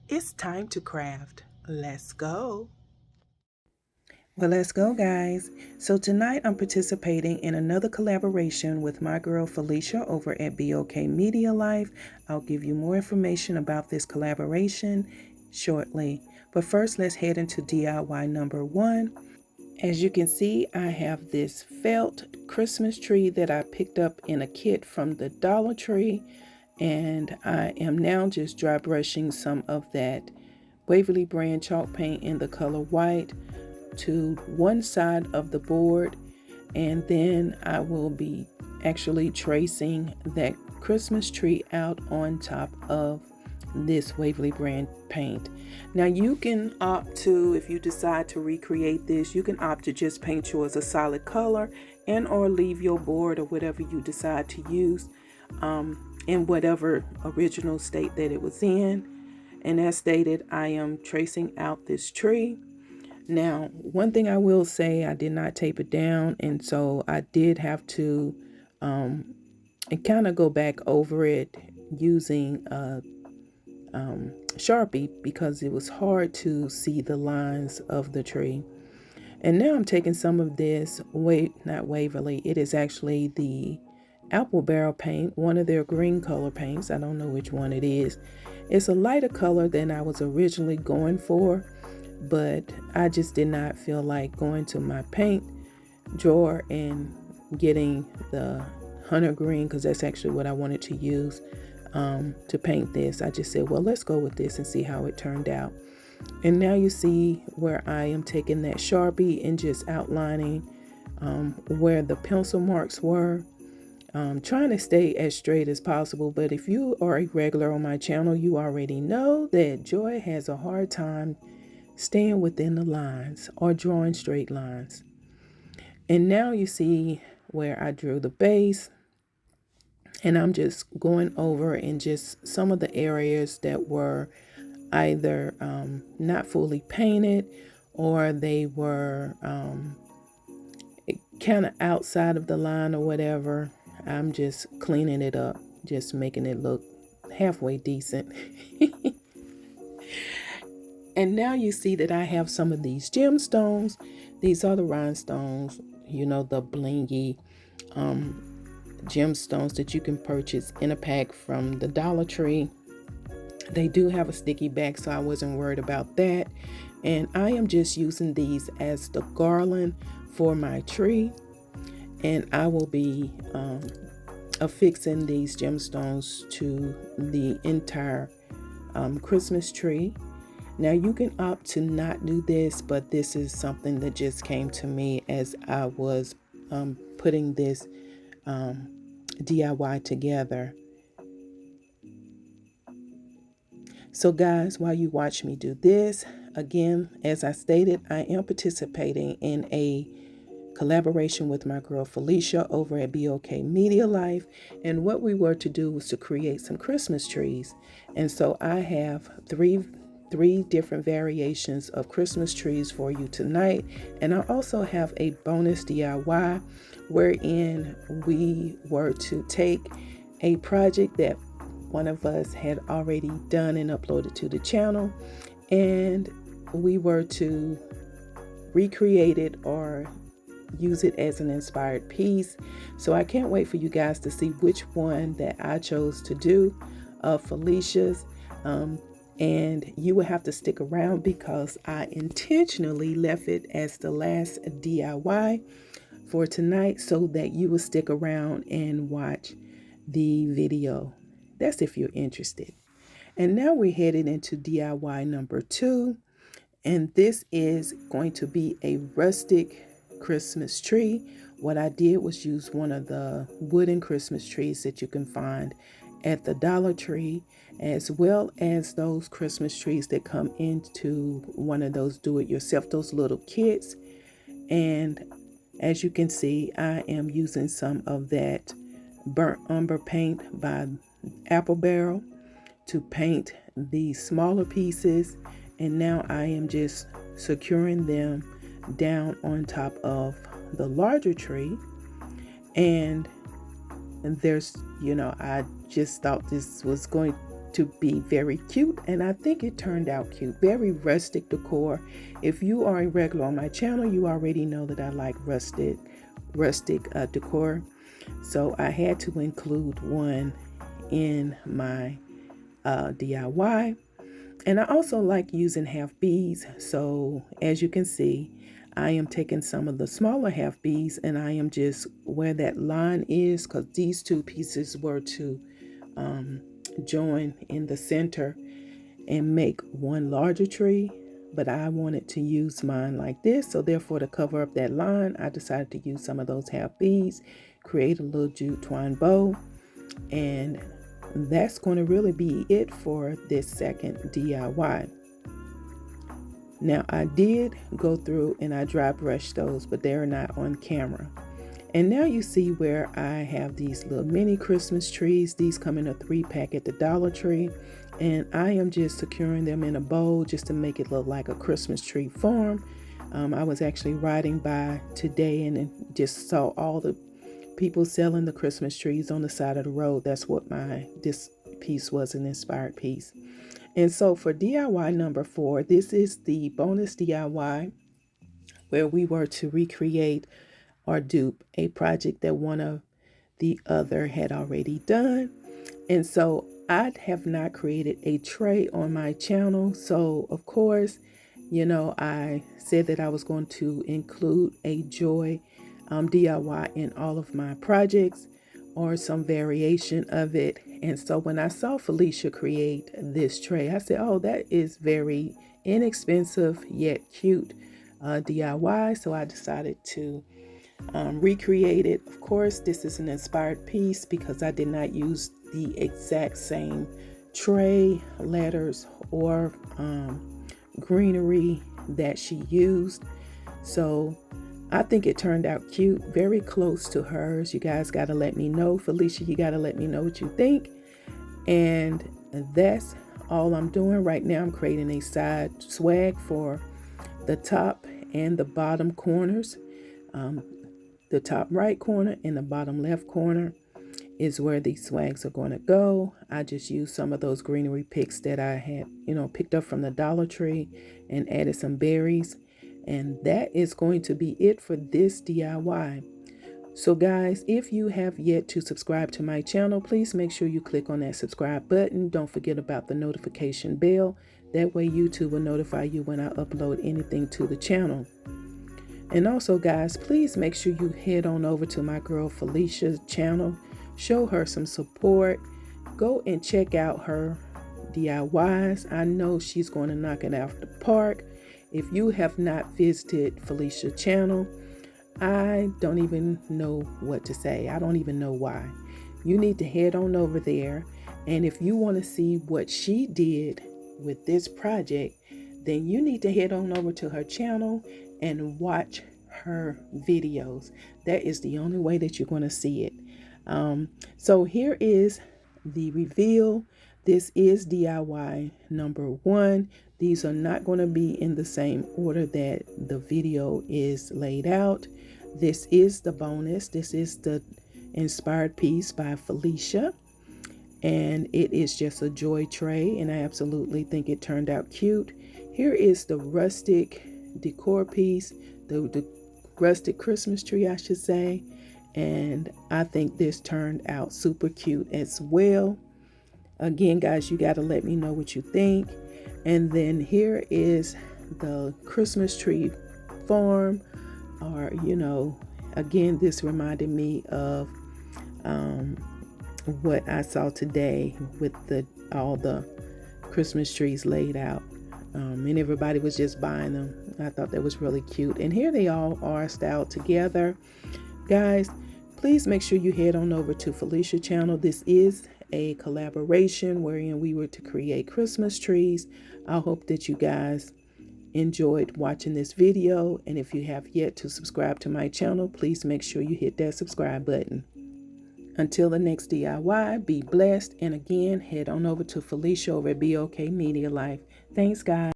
It's time to craft. Let's go. Well, let's go, guys. So, tonight I'm participating in another collaboration with my girl Philicia over at BOK Media Life. I'll give you more information about this collaboration shortly. But first, let's head into DIY number one. As you can see, I have this felt Christmas tree that I picked up in a kit from the Dollar Tree, and I am now just dry brushing some of that Waverly brand chalk paint in the color white to one side of the board, and then I will be actually tracing that Christmas tree out on top of this Waverly brand paint. Now you can opt to, if you decide to recreate this, you can opt to just paint yours a solid color and or leave your board or whatever you decide to use in whatever original state that it was in. And as stated, I am tracing out this tree. Now, one thing I will say, I did not tape it down, and so I did have to kind of go back over it using a Sharpie because it was hard to see the lines of the tree. And now I'm taking some of this, not Waverly, it is actually the Apple Barrel paint, one of their green color paints. I don't know which one it is. It's a lighter color than I was originally going for, but I just did not feel like going to my paint drawer and getting the hunter green, because that's actually what I wanted to use to paint this. I just said, well, let's go with this and see how it turned out. And now you see where I am taking that Sharpie and just outlining where the pencil marks were. Trying to stay as straight as possible, but if you are a regular on my channel, you already know that Joy has a hard time staying within the lines or drawing straight lines. And now you see where I drew the base, and I'm just going over in just some of the areas that were either not fully painted or they were kind of outside of the line or whatever. I'm just cleaning it up, just making it look halfway decent. And now you see that I have some of these gemstones. These are the rhinestones, the blingy gemstones that you can purchase in a pack from the Dollar Tree. They do have a sticky back, so I wasn't worried about that. And I am just using these as the garland for my tree. And I will be affixing these gemstones to the entire Christmas tree. Now you can opt to not do this, but this is something that just came to me as I was putting this DIY together. So guys, while you watch me do this, again, as I stated, I am participating in a collaboration with my girl Philicia over at BOK Media Life, and what we were to do was to create some Christmas trees. And so I have three different variations of Christmas trees for you tonight, and I also have a bonus DIY wherein we were to take a project that one of us had already done and uploaded to the channel, and we were to recreate it or use it as an inspired piece. So I can't wait for you guys to see which one that I chose to do of Felicia's. And you will have to stick around because I intentionally left it as the last DIY for tonight so that you will stick around and watch the video. That's if you're interested. And now we're headed into DIY number 2. And this is going to be a rustic Christmas tree. What I did was use one of the wooden Christmas trees that you can find at the Dollar Tree, as well as those Christmas trees that come into one of those do-it-yourself, those little kits. And as you can see, I am using some of that burnt umber paint by Apple Barrel to paint the smaller pieces. And now I am just securing them down on top of the larger tree. And there's, I just thought this was going to be very cute, and I think it turned out cute. Very rustic decor. If you are a regular on my channel, you already know that I like rustic decor. So I had to include one in my DIY. And I also like using half beads. So as you can see, I am taking some of the smaller half beads and I am just where that line is, because these two pieces were to join in the center and make one larger tree. But I wanted to use mine like this. So therefore, to cover up that line, I decided to use some of those half beads, create a little jute twine bow, and that's going to really be it for this second DIY. Now I did go through and I dry brushed those, but they're not on camera. And now you see where I have these little mini Christmas trees. These come in a 3-pack at the Dollar Tree. And I am just securing them in a bowl just to make it look like a Christmas tree farm. I was actually riding by today and just saw all the people selling the Christmas trees on the side of the road. That's what this piece was, an inspired piece. And so for DIY number 4, this is the bonus DIY where we were to recreate or dupe a project that one of the other had already done. And so I have not created a tray on my channel. So of course, I said that I was going to include a joy DIY in all of my projects or some variation of it. And so when I saw Philicia create this tray, I said, oh, that is very inexpensive yet cute DIY. So I decided to recreate it. Of course, this is an inspired piece because I did not use the exact same tray, letters, or greenery that she used. So I think it turned out cute, very close to hers. You guys got to let me know. Philicia, you got to let me know what you think. And that's all I'm doing right now. I'm creating a side swag for the top and the bottom corners. The top right corner and the bottom left corner is where these swags are going to go. I just used some of those greenery picks that I had, picked up from the Dollar Tree and added some berries. And that is going to be it for this DIY. So guys, if you have yet to subscribe to my channel, please make sure you click on that subscribe button. Don't forget about the notification bell. That way YouTube will notify you when I upload anything to the channel. And also guys, please make sure you head on over to my girl Felicia's channel. Show her some support. Go and check out her DIYs. I know she's going to knock it out of the park. If you have not visited Felicia's channel, I don't even know what to say. I don't even know why. You need to head on over there. And if you want to see what she did with this project, then you need to head on over to her channel and watch her videos. That is the only way that you're going to see it. So here is the reveal. This is DIY number 1. These are not going to be in the same order that the video is laid out. This is the bonus. This is the inspired piece by Philicia. And it is just a joy tray. And I absolutely think it turned out cute. Here is the rustic decor piece. The rustic Christmas tree, I should say. And I think this turned out super cute as well. Again, guys, you got to let me know what you think. And then here is the Christmas tree farm, or, again, this reminded me of what I saw today with all the Christmas trees laid out. And everybody was just buying them. I thought that was really cute. And here they all are styled together. Guys, please make sure you head on over to Felicia's channel. This is a collaboration wherein we were to create Christmas trees. I hope that you guys enjoyed watching this video. And if you have yet to subscribe to my channel, please make sure you hit that subscribe button. Until the next DIY, be blessed. And again, head on over to Philicia over at BOK Media Life. Thanks, guys.